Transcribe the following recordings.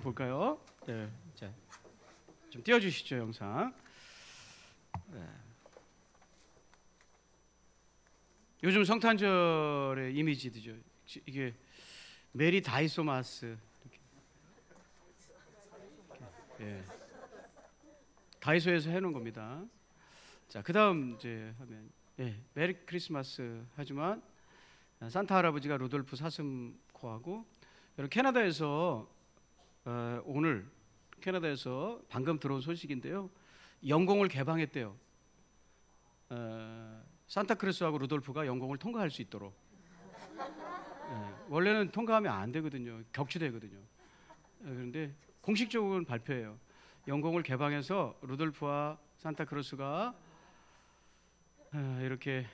볼까요? 네, 자, 좀 띄워주시죠 영상. 네. 요즘 성탄절의 이미지죠. 이게 메리 다이소마스 이렇게. 예. 다이소에서 해놓은 겁니다. 자, 그다음 이제 하면 메리 크리스마스 하지만 산타 할아버지가 루돌프 사슴코하고 여러분 캐나다에서 오늘 캐나다에서 방금 들어온 소식인데요. 영공을 개방했대요. 산타크루스하고 루돌프가 영공을 통과할 수 있도록. 원래는 통과하면 안 되거든요. 격추되거든요. 그런데 공식적으로는 발표해요. 영공을 개방해서 루돌프와 산타크루스가 이렇게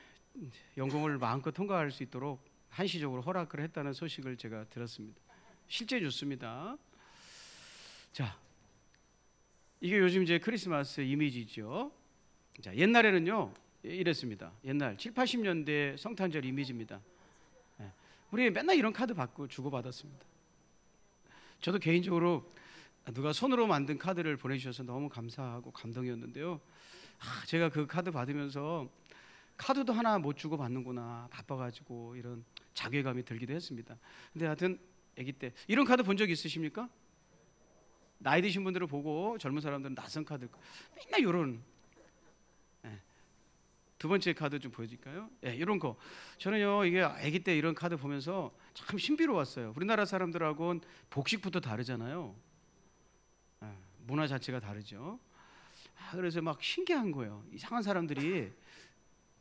영공을 마음껏 통과할 수 있도록 한시적으로 허락을 했다는 소식을 제가 들었습니다. 실제 뉴스입니다. 자, 이게 요즘 이제 크리스마스 이미지죠. 자, 옛날에는요 이랬습니다. 옛날 7, 80년대 성탄절 이미지입니다. 우리 맨날 이런 카드 받고 주고 받았습니다. 저도 개인적으로 누가 손으로 만든 카드를 보내주셔서 너무 감사하고 감동이었는데요. 제가 그 카드 받으면서 카드도 하나 못 주고 받는구나, 바빠가지고 이런 자괴감이 들기도 했습니다. 근데 하여튼 아기 때 이런 카드 본 적 있으십니까? 나이 드신 분들을 보고 젊은 사람들은 낯선 카드 맨날 이런. 두 번째 카드 좀 보여줄까요? 이런 거. 저는요 이게 아기 때 이런 카드 보면서 참 신비로웠어요. 우리나라 사람들하고는 복식부터 다르잖아요. 문화 자체가 다르죠. 그래서 막 신기한 거예요. 이상한 사람들이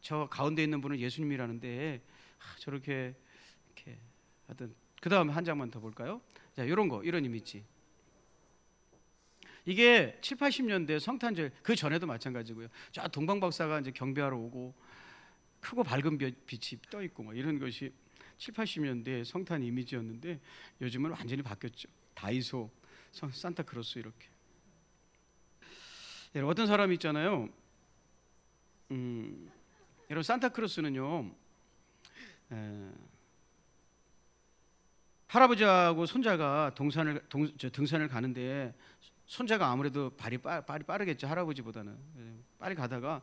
저 가운데 있는 분은 예수님이라는데 저렇게 이렇게 하여튼 그 다음에 한 장만 더 볼까요? 자, 이런 거, 이런 이미지. 이게 7, 80년대 성탄절 그 전에도 마찬가지고요. 저 동방박사가 이제 경배하러 오고 크고 밝은 빛이 떠 있고 뭐 이런 것이 7, 80년대 성탄 이미지였는데 요즘은 완전히 바뀌었죠. 다이소, 산타크로스 이렇게. 어떤 사람이 있잖아요. 여러분 산타크로스는요 할아버지하고 손자가 등산을 가는데 손자가 아무래도 발이 빠르겠죠. 할아버지보다는. 빨리 가다가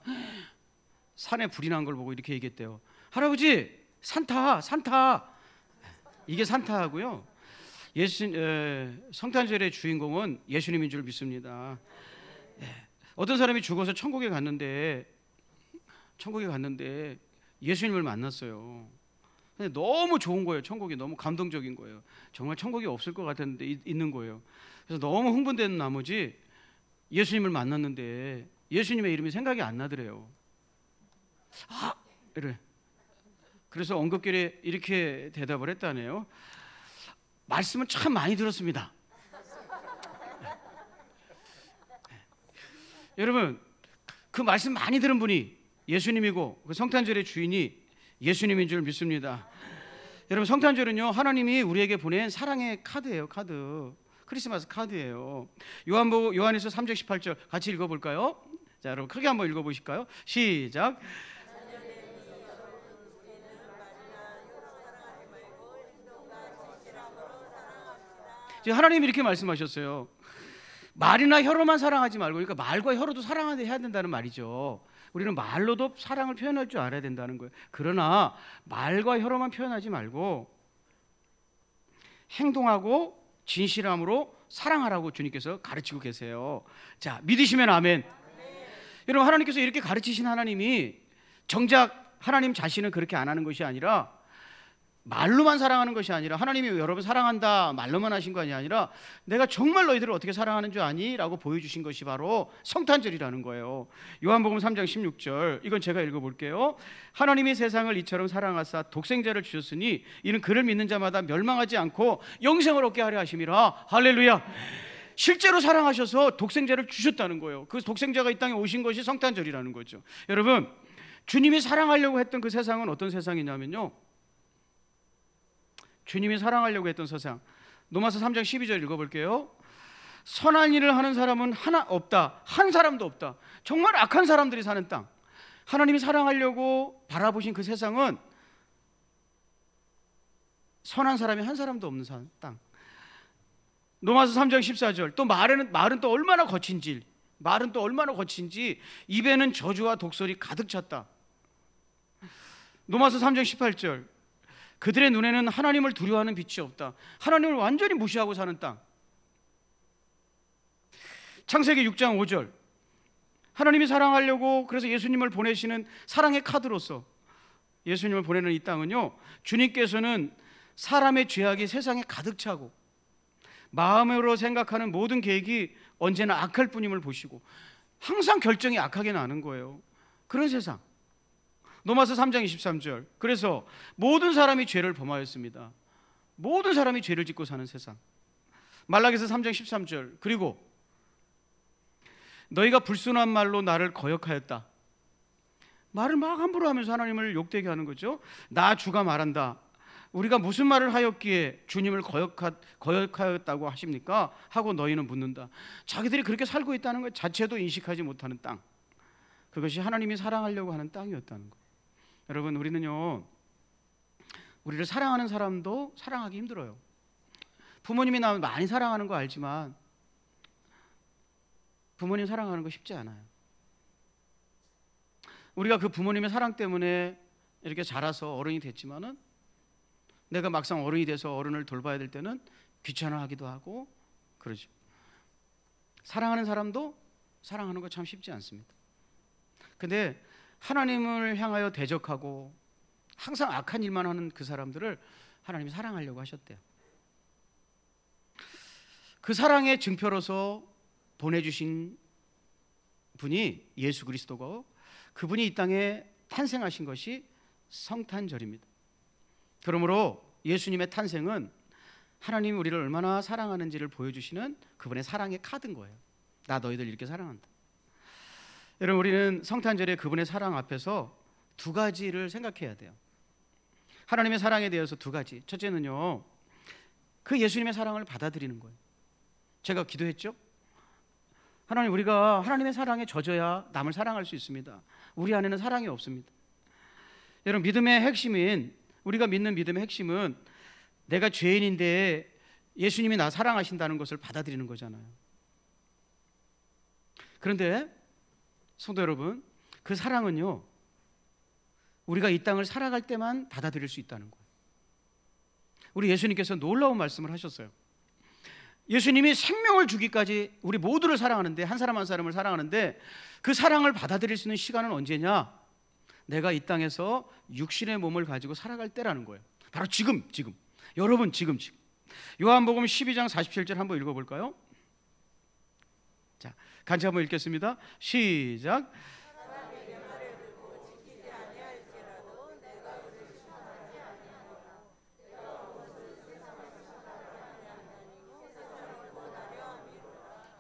산에 불이 난 걸 보고 이렇게 얘기했대요. 할아버지, 산타. 이게 산타하고요. 성탄절의 주인공은 예수님인 줄 믿습니다. 어떤 사람이 죽어서 천국에 갔는데 예수님을 만났어요. 근데 너무 좋은 거예요. 천국이 너무 감동적인 거예요. 정말 천국이 없을 것 같았는데 있는 거예요. 그래서 너무 흥분되는 나머지 예수님을 만났는데 예수님의 이름이 생각이 안 나더래요. 이래. 그래서 언급길에 이렇게 대답을 했다네요. 말씀은 참 많이 들었습니다. 여러분, 그 말씀 많이 들은 분이 예수님이고 그 성탄절의 주인이 예수님인 줄 믿습니다. 여러분, 성탄절은요 하나님이 우리에게 보낸 사랑의 카드예요. 카드. 크리스마스 카드예요. 요한에서 3장 18절 같이 읽어볼까요? 자, 여러분 크게 한번 읽어보실까요? 시작. 하나님이 이렇게 말씀하셨어요. 말이나 혀로만 사랑하지 말고, 그러니까 말과 혀로도 사랑해야 된다는 말이죠. 우리는 말로도 사랑을 표현할 줄 알아야 된다는 거예요. 그러나 말과 혀로만 표현하지 말고 행동하고 진실함으로 사랑하라고 주님께서 가르치고 계세요. 자, 믿으시면 아멘. 여러분, 하나님께서 이렇게 가르치신 하나님이 정작 하나님 자신은 그렇게 안 하는 것이 아니라, 말로만 사랑하는 것이 아니라, 하나님이 여러분 사랑한다 말로만 하신 것이 아니라 내가 정말 너희들을 어떻게 사랑하는 줄 아니? 라고 보여주신 것이 바로 성탄절이라는 거예요. 요한복음 3장 16절, 이건 제가 읽어볼게요. 하나님이 세상을 이처럼 사랑하사 독생자를 주셨으니 이는 그를 믿는 자마다 멸망하지 않고 영생을 얻게 하려 하심이라. 할렐루야. 실제로 사랑하셔서 독생자를 주셨다는 거예요. 그 독생자가 이 땅에 오신 것이 성탄절이라는 거죠. 여러분, 주님이 사랑하려고 했던 그 세상은 어떤 세상이냐면요, 주님이 사랑하려고 했던 세상, 로마서 3장 12절 읽어볼게요. 선한 일을 하는 사람은 하나 없다. 한 사람도 없다. 정말 악한 사람들이 사는 땅. 하나님이 사랑하려고 바라보신 그 세상은 선한 사람이 한 사람도 없는 땅. 로마서 3장 14절. 또 말은 또 얼마나 거친지, 입에는 저주와 독설이 가득 찼다. 로마서 3장 18절. 그들의 눈에는 하나님을 두려워하는 빛이 없다. 하나님을 완전히 무시하고 사는 땅. 창세기 6장 5절. 하나님이 사랑하려고 그래서 예수님을 보내시는 사랑의 카드로서 예수님을 보내는 이 땅은요, 주님께서는 사람의 죄악이 세상에 가득 차고 마음으로 생각하는 모든 계획이 언제나 악할 뿐임을 보시고 항상 결정이 악하게 나는 거예요. 그런 세상. 로마서 3장 23절. 그래서 모든 사람이 죄를 범하였습니다. 모든 사람이 죄를 짓고 사는 세상. 말라기서 3장 13절. 그리고 너희가 불순한 말로 나를 거역하였다. 말을 막 함부로 하면서 하나님을 욕되게 하는 거죠. 나 주가 말한다. 우리가 무슨 말을 하였기에 주님을 거역하였다고 하십니까? 하고 너희는 묻는다. 자기들이 그렇게 살고 있다는 것 자체도 인식하지 못하는 땅. 그것이 하나님이 사랑하려고 하는 땅이었다는 것. 여러분, 우리는요, 우리를 사랑하는 사람도 사랑하기 힘들어요. 부모님이 나 많이 사랑하는 거 알지만 부모님 사랑하는 거 쉽지 않아요. 우리가 그 부모님의 사랑 때문에 이렇게 자라서 어른이 됐지만은 내가 막상 어른이 돼서 어른을 돌봐야 될 때는 귀찮아하기도 하고 그러죠. 사랑하는 사람도 사랑하는 거 참 쉽지 않습니다. 근데 하나님을 향하여 대적하고 항상 악한 일만 하는 그 사람들을 하나님이 사랑하려고 하셨대요. 그 사랑의 증표로서 보내주신 분이 예수 그리스도고 그분이 이 땅에 탄생하신 것이 성탄절입니다. 그러므로 예수님의 탄생은 하나님이 우리를 얼마나 사랑하는지를 보여주시는 그분의 사랑의 카드인 거예요. 나 너희들 이렇게 사랑한다. 여러분, 우리는 성탄절에 그분의 사랑 앞에서 두 가지를 생각해야 돼요. 하나님의 사랑에 대해서 두 가지. 첫째는요, 그 예수님의 사랑을 받아들이는 거예요. 제가 기도했죠? 하나님, 우리가 하나님의 사랑에 젖어야 남을 사랑할 수 있습니다. 우리 안에는 사랑이 없습니다. 여러분, 믿음의 핵심인, 우리가 믿는 믿음의 핵심은 내가 죄인인데 예수님이 나 사랑하신다는 것을 받아들이는 거잖아요. 그런데 성도 여러분, 그 사랑은요, 우리가 이 땅을 살아갈 때만 받아들일 수 있다는 거예요. 우리 예수님께서 놀라운 말씀을 하셨어요. 예수님이 생명을 주기까지 우리 모두를 사랑하는데, 한 사람 한 사람을 사랑하는데 그 사랑을 받아들일 수 있는 시간은 언제냐? 내가 이 땅에서 육신의 몸을 가지고 살아갈 때라는 거예요. 바로 지금. 여러분, 지금. 요한복음 12장 47절 한번 읽어볼까요? 자, 같이 한번 읽겠습니다. 시작.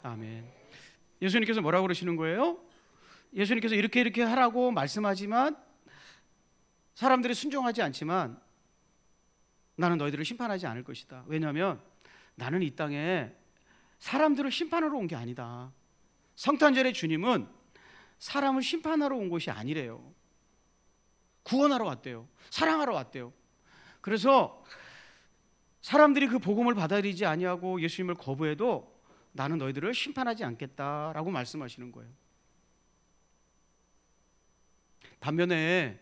아멘. 예수님께서 뭐라고 그러시는 거예요? 예수님께서 이렇게 하라고 말씀하지만 사람들이 순종하지 않지만 나는 너희들을 심판하지 않을 것이다. 왜냐하면 나는 이 땅에 사람들을 심판하러 온 게 아니다. 성탄절의 주님은 사람을 심판하러 온 것이 아니래요. 구원하러 왔대요. 사랑하러 왔대요. 그래서 사람들이 그 복음을 받아들이지 아니하고 예수님을 거부해도 나는 너희들을 심판하지 않겠다라고 말씀하시는 거예요. 반면에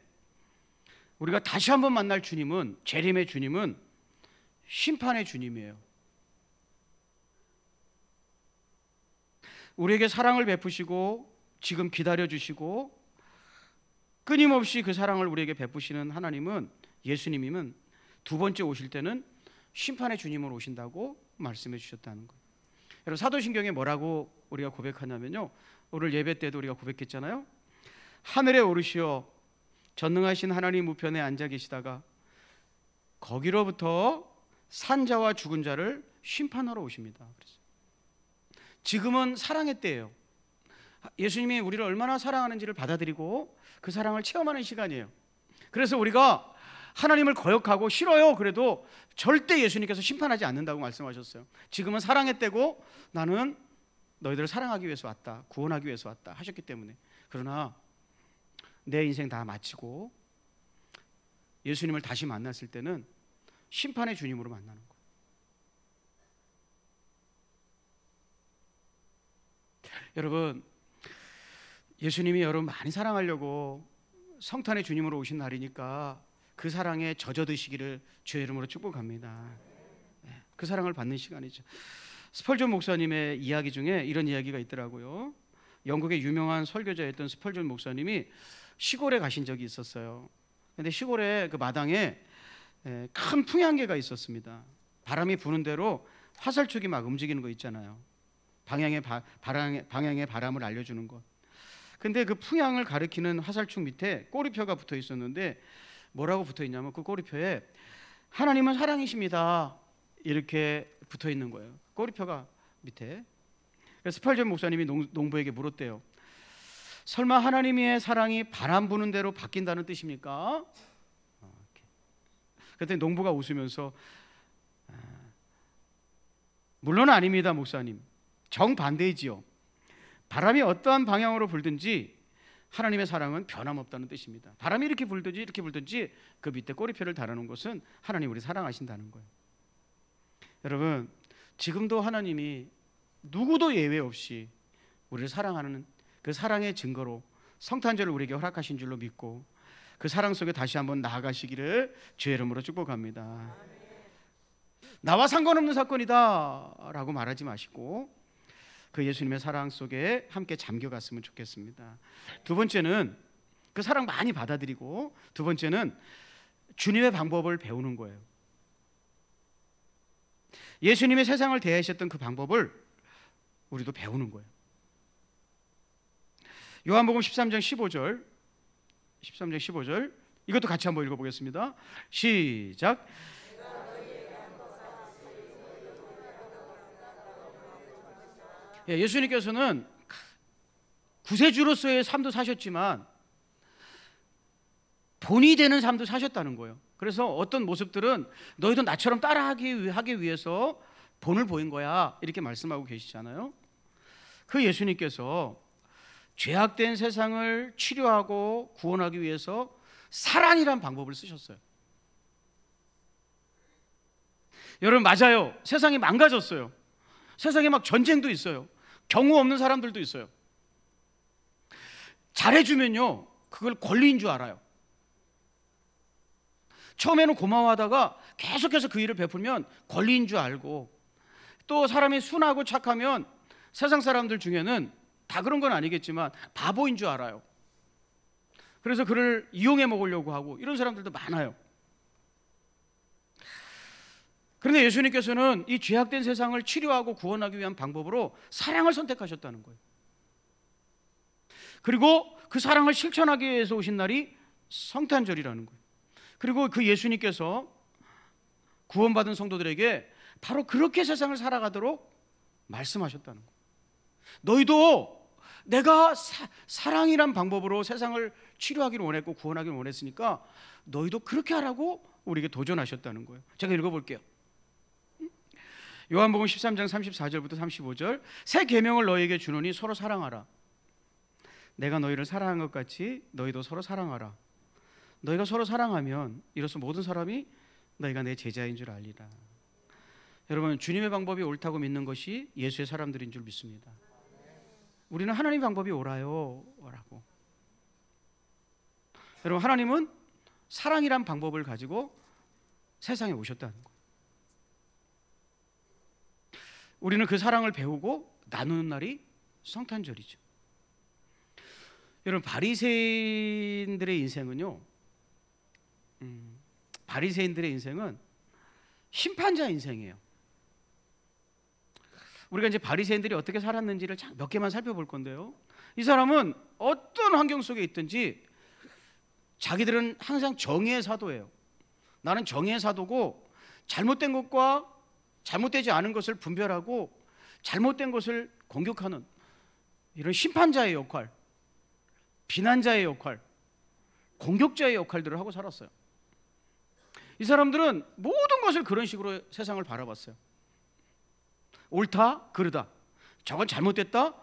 우리가 다시 한번 만날 주님은, 재림의 주님은 심판의 주님이에요. 우리에게 사랑을 베푸시고 지금 기다려주시고 끊임없이 그 사랑을 우리에게 베푸시는 하나님은, 예수님이면 두 번째 오실 때는 심판의 주님으로 오신다고 말씀해 주셨다는 거예요. 여러분, 사도신경에 뭐라고 우리가 고백하냐면요, 오늘 예배 때도 우리가 고백했잖아요. 하늘에 오르시어 전능하신 하나님 우편에 앉아 계시다가 거기로부터 산자와 죽은 자를 심판하러 오십니다. 그래서 지금은 사랑의 때예요. 예수님이 우리를 얼마나 사랑하는지를 받아들이고 그 사랑을 체험하는 시간이에요. 그래서 우리가 하나님을 거역하고 싫어요 그래도 절대 예수님께서 심판하지 않는다고 말씀하셨어요. 지금은 사랑의 때고 나는 너희들을 사랑하기 위해서 왔다, 구원하기 위해서 왔다 하셨기 때문에. 그러나 내 인생 다 마치고 예수님을 다시 만났을 때는 심판의 주님으로 만나는 거예요. 여러분, 예수님이 여러분 많이 사랑하려고 성탄의 주님으로 오신 날이니까 그 사랑에 젖어드시기를 주의 이름으로 축복합니다. 그 사랑을 받는 시간이죠. 스펄전 목사님의 이야기 중에 이런 이야기가 있더라고요. 영국의 유명한 설교자였던 스펄전 목사님이 시골에 가신 적이 있었어요. 근데 시골의 그 마당에 큰 풍향계가 있었습니다. 바람이 부는 대로 화살촉이 막 움직이는 거 있잖아요. 방향의 바람을 알려주는 것. 근데 그 풍향을 가리키는 화살촉 밑에 꼬리표가 붙어 있었는데 뭐라고 붙어 있냐면 그 꼬리표에 하나님은 사랑이십니다 이렇게 붙어 있는 거예요. 꼬리표가 밑에. 그래서 스펄전 목사님이 농부에게 물었대요. 설마 하나님의 사랑이 바람 부는 대로 바뀐다는 뜻입니까? 그랬더니 농부가 웃으면서 물론 아닙니다 목사님, 정반대이지요. 바람이 어떠한 방향으로 불든지 하나님의 사랑은 변함없다는 뜻입니다. 바람이 이렇게 불든지 그 밑에 꼬리표를 달아놓은 것은 하나님 우리 사랑하신다는 거예요. 여러분, 지금도 하나님이 누구도 예외 없이 우리를 사랑하는 그 사랑의 증거로 성탄절을 우리에게 허락하신 줄로 믿고 그 사랑 속에 다시 한번 나아가시기를 주의 이름으로 축복합니다. 나와 상관없는 사건이다 라고 말하지 마시고 그 예수님의 사랑 속에 함께 잠겨갔으면 좋겠습니다. 두 번째는 그 사랑 많이 받아들이고, 두 번째는 주님의 방법을 배우는 거예요. 예수님의 세상을 대하셨던 그 방법을 우리도 배우는 거예요. 요한복음 13장 15절 이것도 같이 한번 읽어보겠습니다. 시작. 예수님께서는 구세주로서의 삶도 사셨지만 본이 되는 삶도 사셨다는 거예요. 그래서 어떤 모습들은 너희도 나처럼 따라하기 위해서 본을 보인 거야 이렇게 말씀하고 계시잖아요. 그 예수님께서 죄악된 세상을 치료하고 구원하기 위해서 사랑이란 방법을 쓰셨어요. 여러분, 맞아요. 세상이 망가졌어요. 세상에 막 전쟁도 있어요. 경우 없는 사람들도 있어요. 잘해주면요 그걸 권리인 줄 알아요. 처음에는 고마워하다가 계속해서 그 일을 베풀면 권리인 줄 알고, 또 사람이 순하고 착하면 세상 사람들 중에는 다 그런 건 아니겠지만 바보인 줄 알아요. 그래서 그를 이용해 먹으려고 하고 이런 사람들도 많아요. 그런데 예수님께서는 이 죄악된 세상을 치료하고 구원하기 위한 방법으로 사랑을 선택하셨다는 거예요. 그리고 그 사랑을 실천하기 위해서 오신 날이 성탄절이라는 거예요. 그리고 그 예수님께서 구원받은 성도들에게 바로 그렇게 세상을 살아가도록 말씀하셨다는 거예요. 너희도 내가 사랑이란 방법으로 세상을 치료하기를 원했고 구원하기를 원했으니까 너희도 그렇게 하라고 우리에게 도전하셨다는 거예요. 제가 읽어볼게요. 요한복음 13장 34절부터 35절. 새 계명을 너희에게 주노니 서로 사랑하라. 내가 너희를 사랑한 것 같이 너희도 서로 사랑하라. 너희가 서로 사랑하면 이로써 모든 사람이 너희가 내 제자인 줄 알리라. 여러분, 주님의 방법이 옳다고 믿는 것이 예수의 사람들인 줄 믿습니다. 우리는 하나님 방법이 옳아요 라고. 여러분, 하나님은 사랑이란 방법을 가지고 세상에 오셨다는 거예요. 우리는 그 사랑을 배우고 나누는 날이 성탄절이죠. 여러분, 바리새인들의 인생은요, 바리새인들의 인생은 심판자 인생이에요. 우리가 이제 바리새인들이 어떻게 살았는지를 몇 개만 살펴볼 건데요, 이 사람은 어떤 환경 속에 있든지 자기들은 항상 정의의 사도예요. 나는 정의의 사도고 잘못된 것과 잘못되지 않은 것을 분별하고 잘못된 것을 공격하는 이런 심판자의 역할, 비난자의 역할, 공격자의 역할들을 하고 살았어요. 이 사람들은 모든 것을 그런 식으로 세상을 바라봤어요. 옳다, 그르다. 저건 잘못됐다,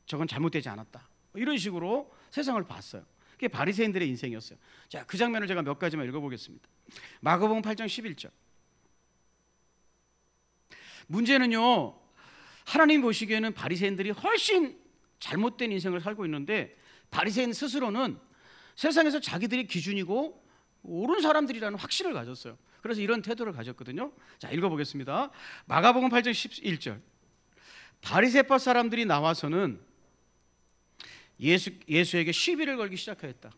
저건 잘못되지 않았다. 이런 식으로 세상을 봤어요. 그게 바리새인들의 인생이었어요. 자, 그 장면을 제가 몇 가지만 읽어보겠습니다. 마가복음 8장 11절. 문제는요, 하나님 보시기에는 바리새인들이 훨씬 잘못된 인생을 살고 있는데 바리새인 스스로는 세상에서 자기들이 기준이고 옳은 사람들이라는 확신을 가졌어요. 그래서 이런 태도를 가졌거든요. 자, 읽어보겠습니다. 마가복음 8장 11절. 바리새파 사람들이 나와서는 예수에게 시비를 걸기 시작하였다.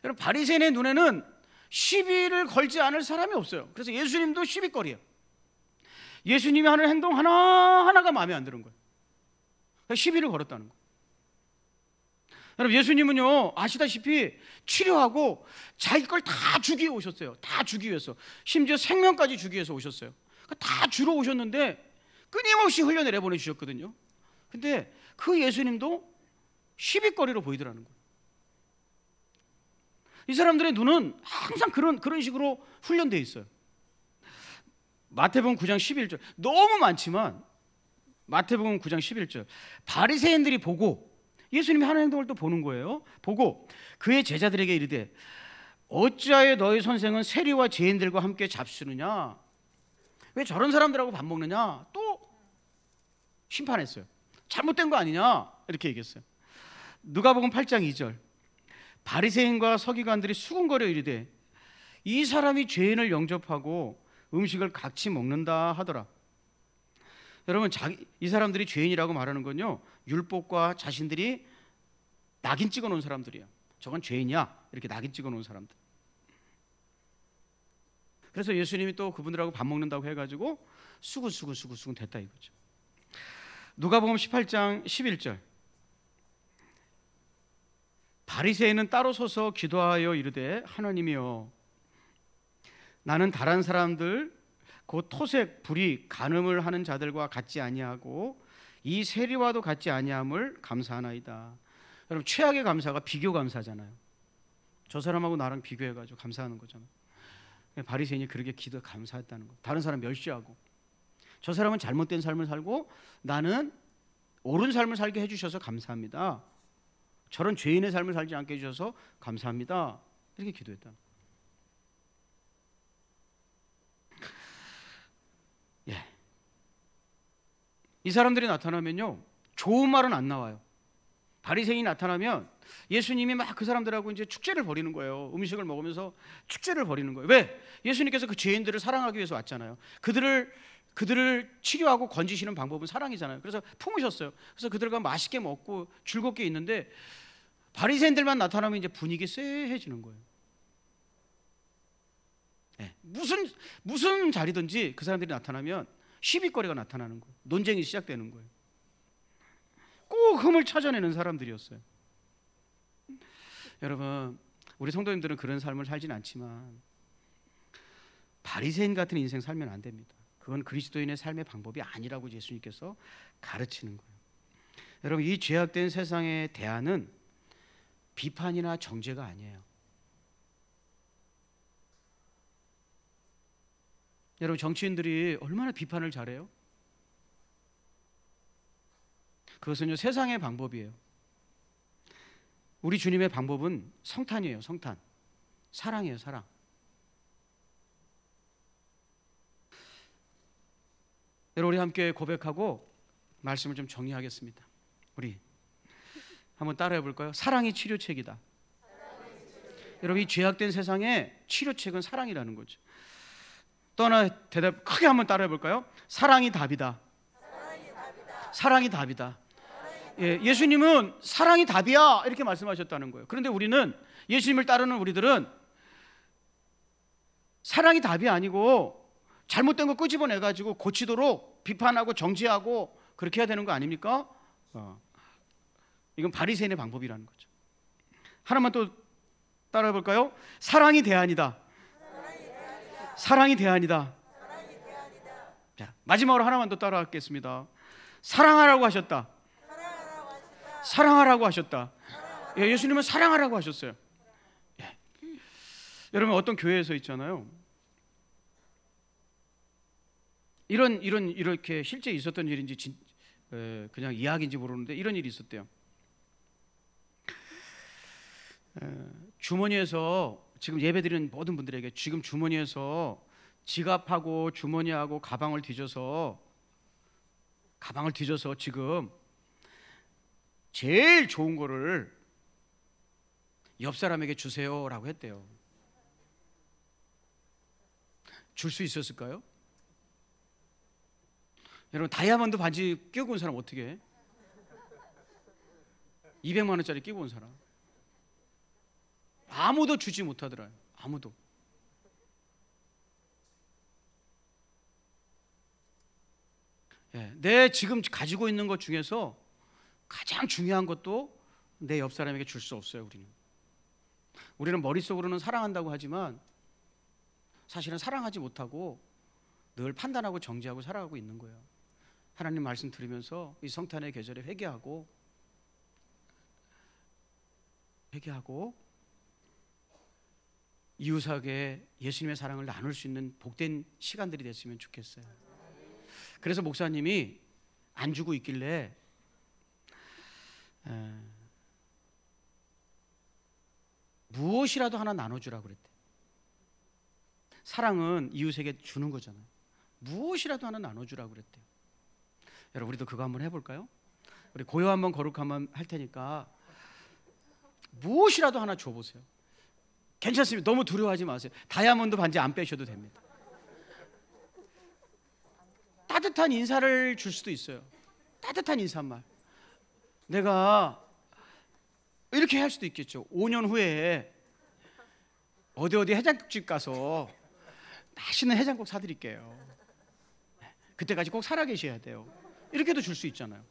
여러분, 바리새인의 눈에는 시비를 걸지 않을 사람이 없어요. 그래서 예수님도 시비거리예요. 예수님이 하는 행동 하나하나가 마음에 안 드는 거예요. 시비를 걸었다는 거예요. 여러분, 예수님은요, 아시다시피 치료하고 자기 걸 다 주기 위해 오셨어요. 다 주기 위해서. 심지어 생명까지 주기 위해서 오셨어요. 다 주러 오셨는데 끊임없이 흘려내려 보내주셨거든요. 근데 그 예수님도 시비거리로 보이더라는 거예요. 이 사람들의 눈은 항상 그런 식으로 훈련되어 있어요. 마태복음 9장 11절. 너무 많지만 마태복음 9장 11절. 바리새인들이 보고, 예수님이 하는 행동을 또 보는 거예요. 보고 그의 제자들에게 이르되 어찌하여 너희 선생은 세리와 죄인들과 함께 잡수느냐? 왜 저런 사람들하고 밥 먹느냐? 또 심판했어요. 잘못된 거 아니냐? 이렇게 얘기했어요. 누가복음 8장 2절. 바리새인과 서기관들이 수군거려 이르되 이 사람이 죄인을 영접하고 음식을 같이 먹는다 하더라. 여러분, 이 사람들이 죄인이라고 말하는 건요, 율법과 자신들이 낙인 찍어 놓은 사람들이에요. 저건 죄인이야, 이렇게 낙인 찍어 놓은 사람들. 그래서 예수님이 또 그분들하고 밥 먹는다고 해가지고 수군 됐다 이거죠. 누가복음 18장 11절. 바리새인은 따로 서서 기도하여 이르되 하나님이여, 나는 다른 사람들 곧 토색, 불의, 간음을 하는 자들과 같지 아니하고 이 세리와도 같지 아니함을 감사하나이다. 여러분, 최악의 감사가 비교 감사잖아요. 저 사람하고 나랑 비교해가지고 감사하는 거잖아요. 바리새인이 그렇게 기도 감사했다는 거. 다른 사람 멸시하고, 저 사람은 잘못된 삶을 살고 나는 옳은 삶을 살게 해주셔서 감사합니다. 저런 죄인의 삶을 살지 않게 해주셔서 감사합니다. 이렇게 기도했다. 예. 이 사람들이 나타나면요, 좋은 말은 안 나와요. 바리새인이 나타나면 예수님이 막 그 사람들하고 이제 축제를 벌이는 거예요. 음식을 먹으면서 축제를 벌이는 거예요. 왜? 예수님께서 그 죄인들을 사랑하기 위해서 왔잖아요. 그들을 치료하고 건지시는 방법은 사랑이잖아요. 그래서 품으셨어요. 그래서 그들과 맛있게 먹고 즐겁게 있는데 바리새인들만 나타나면 이제 분위기 쎄해지는 거예요. 네. 무슨 자리든지 그 사람들이 나타나면 시비거리가 나타나는 거예요. 논쟁이 시작되는 거예요. 꼭 흠을 찾아내는 사람들이었어요. 여러분, 우리 성도님들은 그런 삶을 살진 않지만 바리새인 같은 인생 살면 안 됩니다. 그건 그리스도인의 삶의 방법이 아니라고 예수님께서 가르치는 거예요. 여러분, 이 죄악된 세상의 대안은 비판이나 정죄가 아니에요. 여러분, 정치인들이 얼마나 비판을 잘해요? 그것은요, 세상의 방법이에요. 우리 주님의 방법은 성탄이에요. 성탄. 사랑이에요. 사랑. 여러분, 우리 함께 고백하고 말씀을 좀 정리하겠습니다. 우리 한번 따라해 볼까요? 사랑이 치료책이다. 여러분, 이 죄악된 세상에 치료책은 사랑이라는 거죠. 또 하나 대답 크게 한번 따라해 볼까요? 사랑이 답이다. 사랑이 답이다. 예, 예수님은 사랑이 답이야 이렇게 말씀하셨다는 거예요. 그런데 우리는, 예수님을 따르는 우리들은 사랑이 답이 아니고 잘못된 거 끄집어내가지고 고치도록 비판하고 정지하고 그렇게 해야 되는 거 아닙니까? 이건 바리새인의 방법이라는 거죠. 하나만 또 따라해 볼까요? 사랑이 대안이다. 사랑이 대안이다. 자, 마지막으로 하나만 더 따라하겠습니다. 사랑하라고 하셨다. 사랑하라고 하셨다. 예, 예수님은 사랑하라고 하셨어요. 예. 여러분, 어떤 교회에서 있잖아요, 이렇게 실제 있었던 일인지 그냥 이야기인지 모르는데 이런 일이 있었대요. 주머니에서, 지금 예배드리는 모든 분들에게 지금 주머니에서 지갑하고 주머니하고 가방을 뒤져서 가방을 뒤져서 지금 제일 좋은 거를 옆 사람에게 주세요라고 했대요. 줄 수 있었을까요? 여러분, 다이아몬드 반지 끼고 온 사람 어떻게 해? 200만 원짜리 끼고 온 사람 아무도 주지 못하더라요. 아무도. 예, 내 지금 가지고 있는 것 중에서 가장 중요한 것도 내 옆 사람에게 줄 수 없어요. 우리는 머릿속으로는 사랑한다고 하지만 사실은 사랑하지 못하고 늘 판단하고 정죄하고 살아가고 있는 거예요. 하나님 말씀 들으면서 이 성탄의 계절에 회개하고 이웃에게 예수님의 사랑을 나눌 수 있는 복된 시간들이 됐으면 좋겠어요. 그래서 목사님이 안 주고 있길래 무엇이라도 하나 나눠주라고 그랬대. 사랑은 이웃에게 주는 거잖아요. 무엇이라도 하나 나눠주라고 그랬대요. 여러분, 우리도 그거 한번 해볼까요? 우리 고요 한번 거룩 한번 할 테니까 무엇이라도 하나 줘보세요. 괜찮습니다. 너무 두려워하지 마세요. 다이아몬드 반지 안 빼셔도 됩니다. 따뜻한 인사를 줄 수도 있어요. 따뜻한 인사말. 내가 이렇게 할 수도 있겠죠. 5년 후에 어디 해장국집 가서 맛있는 해장국 사드릴게요. 그때까지 꼭 살아 계셔야 돼요. 이렇게도 줄 수 있잖아요.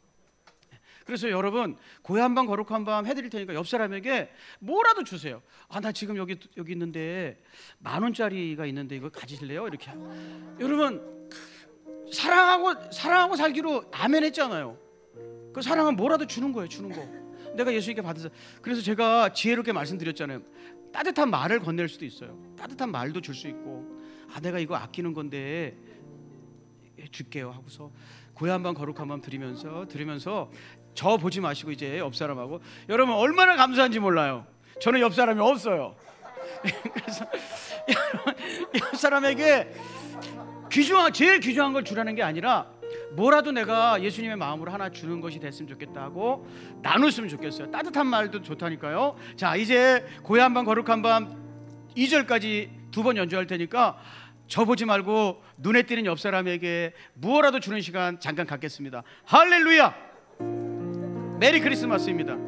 그래서 여러분, 고요 한밤 거룩 한밤 해드릴 테니까 옆 사람에게 뭐라도 주세요. 아, 나 지금 여기 있는데 10,000원짜리가 있는데 이거 가지실래요? 이렇게. 여러분, 사랑하고 살기로 아멘 했잖아요. 그 사랑은 뭐라도 주는 거예요. 주는 거. 내가 예수님께 받아서. 그래서 제가 지혜롭게 말씀드렸잖아요. 따뜻한 말을 건넬 수도 있어요. 따뜻한 말도 줄 수 있고, 아, 내가 이거 아끼는 건데 줄게요 하고서 고요 한밤 거룩 한밤 들으면서 저 보지 마시고 이제 옆 사람하고, 여러분 얼마나 감사한지 몰라요. 저는 옆 사람이 없어요. 그래서 옆 사람에게 제일 귀중한 걸 주라는 게 아니라 뭐라도 내가 예수님의 마음으로 하나 주는 것이 됐으면 좋겠다 하고 나눴으면 좋겠어요. 따뜻한 말도 좋다니까요. 자, 이제 고요 한밤 거룩 한밤 2절까지 2번 연주할 테니까 저 보지 말고 눈에 띄는 옆 사람에게 무엇라도 주는 시간 잠깐 갖겠습니다. 할렐루야! 메리 크리스마스입니다.